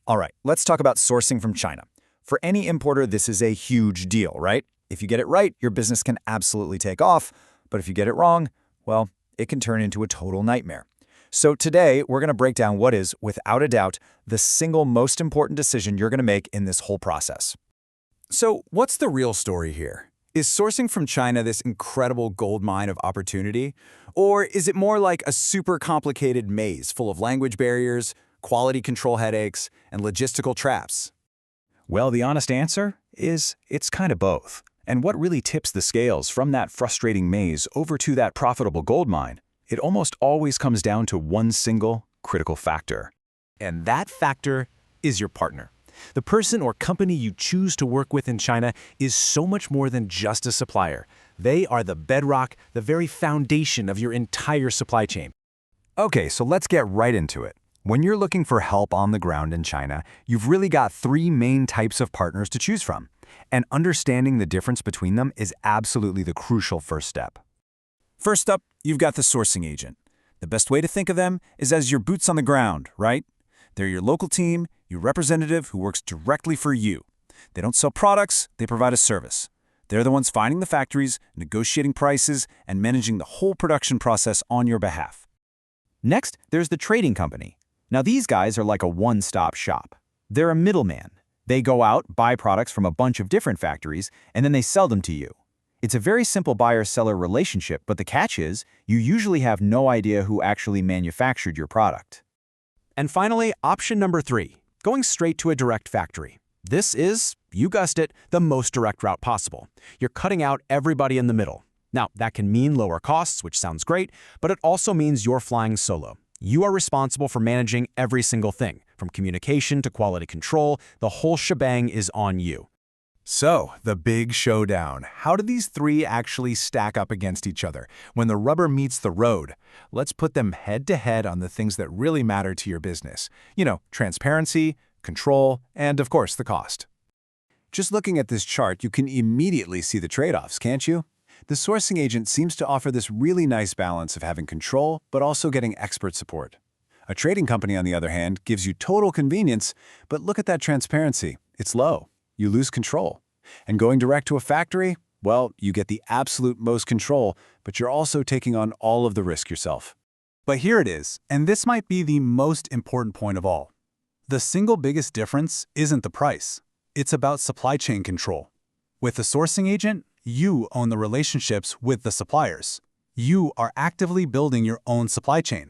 All right, let's talk about sourcing from China. For any importer, this is a huge deal, right? If you get it right, your business can absolutely take off, but if you get it wrong, well, it can turn into a total nightmare. So today, we're going to break down what is, without a doubt, the single most important decision you're going to make in this whole process. So what's the real story here? Is sourcing from China this incredible goldmine of opportunity? Or is it more like a super complicated maze full of language barriers, quality control headaches, and logistical traps? Well, the honest answer is it's kind of both. And what really tips the scales from that frustrating maze over to that profitable goldmine? It almost always comes down to one single critical factor. And that factor is your partner. The person or company you choose to work with in China is so much more than just a supplier. They are the bedrock, the very foundation of your entire supply chain. Okay, so let's get right into it. When you're looking for help on the ground in China, you've really got three main types of partners to choose from. And understanding the difference between them is absolutely the crucial first step. First up, you've got the sourcing agent. The best way to think of them is as your boots on the ground, right? They're your local team, your representative who works directly for you. They don't sell products, they provide a service. They're the ones finding the factories, negotiating prices, and managing the whole production process on your behalf. Next, there's the trading company. Now these guys are like a one-stop shop. They're a middleman. They go out, buy products from a bunch of different factories, and then they sell them to you. It's a very simple buyer-seller relationship, but the catch is, you usually have no idea who actually manufactured your product. And finally, option number 3, going straight to a direct factory. This is, you guessed it, the most direct route possible. You're cutting out everybody in the middle. Now, that can mean lower costs, which sounds great, but it also means you're flying solo. You are responsible for managing every single thing, from communication to quality control. The whole shebang is on you. So, the big showdown. How do these three actually stack up against each other? When the rubber meets the road, let's put them head-to-head on the things that really matter to your business. You know, transparency, control, and of course, the cost. Just looking at this chart, you can immediately see the trade-offs, can't you? The sourcing agent seems to offer this really nice balance of having control, but also getting expert support. A trading company, on the other hand, gives you total convenience, but look at that transparency. It's low. You lose control. And going direct to a factory, well, you get the absolute most control, but you're also taking on all of the risk yourself. But here it is, and this might be the most important point of all. The single biggest difference isn't the price. It's about supply chain control. With the sourcing agent, you own the relationships with the suppliers. You are actively building your own supply chain.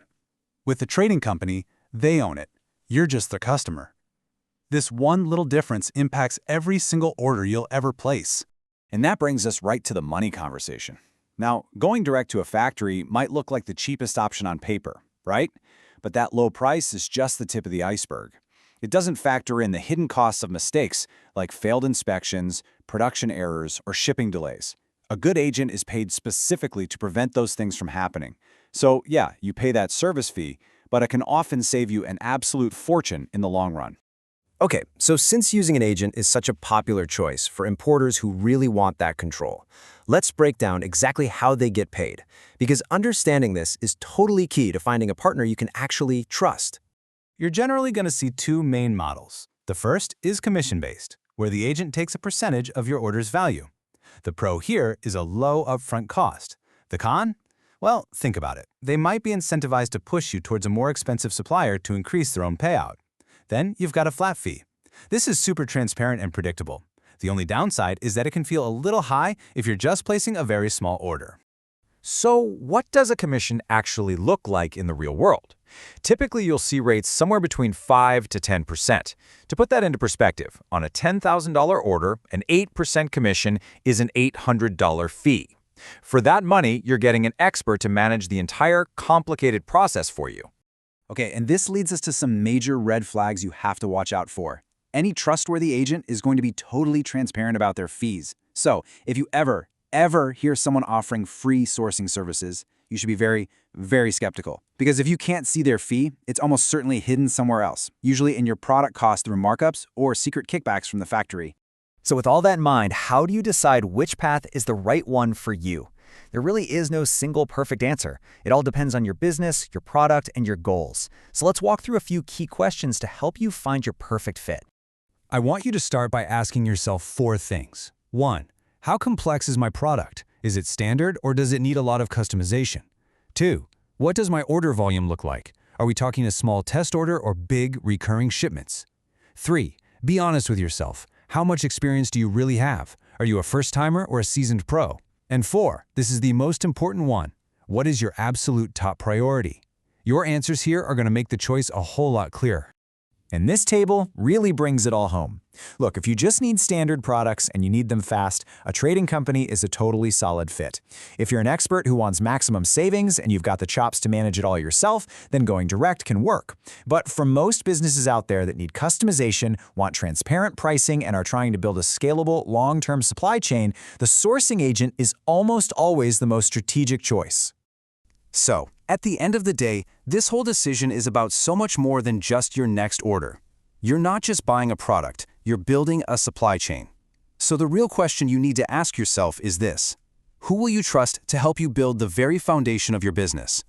With the trading company, they own it. You're just their customer. This one little difference impacts every single order you'll ever place. And that brings us right to the money conversation. Now, going direct to a factory might look like the cheapest option on paper, right? But that low price is just the tip of the iceberg. It doesn't factor in the hidden costs of mistakes like failed inspections, production errors, or shipping delays. A good agent is paid specifically to prevent those things from happening. So yeah, you pay that service fee, but it can often save you an absolute fortune in the long run. Okay, so since using an agent is such a popular choice for importers who really want that control, let's break down exactly how they get paid, because understanding this is totally key to finding a partner you can actually trust. You're generally going to see two main models. The first is commission-based, where the agent takes a percentage of your order's value. The pro here is a low upfront cost. The con? Well, think about it. They might be incentivized to push you towards a more expensive supplier to increase their own payout. Then you've got a flat fee. This is super transparent and predictable. The only downside is that it can feel a little high if you're just placing a very small order. So what does a commission actually look like in the real world? Typically, you'll see rates somewhere between 5 to 10%. To put that into perspective, on a $10,000 order, an 8% commission is an $800 fee. For that money, you're getting an expert to manage the entire complicated process for you. Okay, and this leads us to some major red flags you have to watch out for. Any trustworthy agent is going to be totally transparent about their fees. So, if you ever hear someone offering free sourcing services, you should be very, very skeptical. Because if you can't see their fee, it's almost certainly hidden somewhere else, usually in your product cost through markups or secret kickbacks from the factory. So with all that in mind, how do you decide which path is the right one for you? There really is no single perfect answer. It all depends on your business, your product, and your goals. So let's walk through a few key questions to help you find your perfect fit. I want you to start by asking yourself 4 things. 1. How complex is my product? Is it standard or does it need a lot of customization? 2. What does my order volume look like? Are we talking a small test order or big recurring shipments? 3. Be honest with yourself. How much experience do you really have? Are you a first-timer or a seasoned pro? And 4. This is the most important one. What is your absolute top priority? Your answers here are going to make the choice a whole lot clearer. And this table really brings it all home. Look, if you just need standard products and you need them fast, a trading company is a totally solid fit. If you're an expert who wants maximum savings and you've got the chops to manage it all yourself, then going direct can work. But for most businesses out there that need customization, want transparent pricing, and are trying to build a scalable, long-term supply chain, the sourcing agent is almost always the most strategic choice. So, at the end of the day, this whole decision is about so much more than just your next order. You're not just buying a product, you're building a supply chain. So the real question you need to ask yourself is this: who will you trust to help you build the very foundation of your business?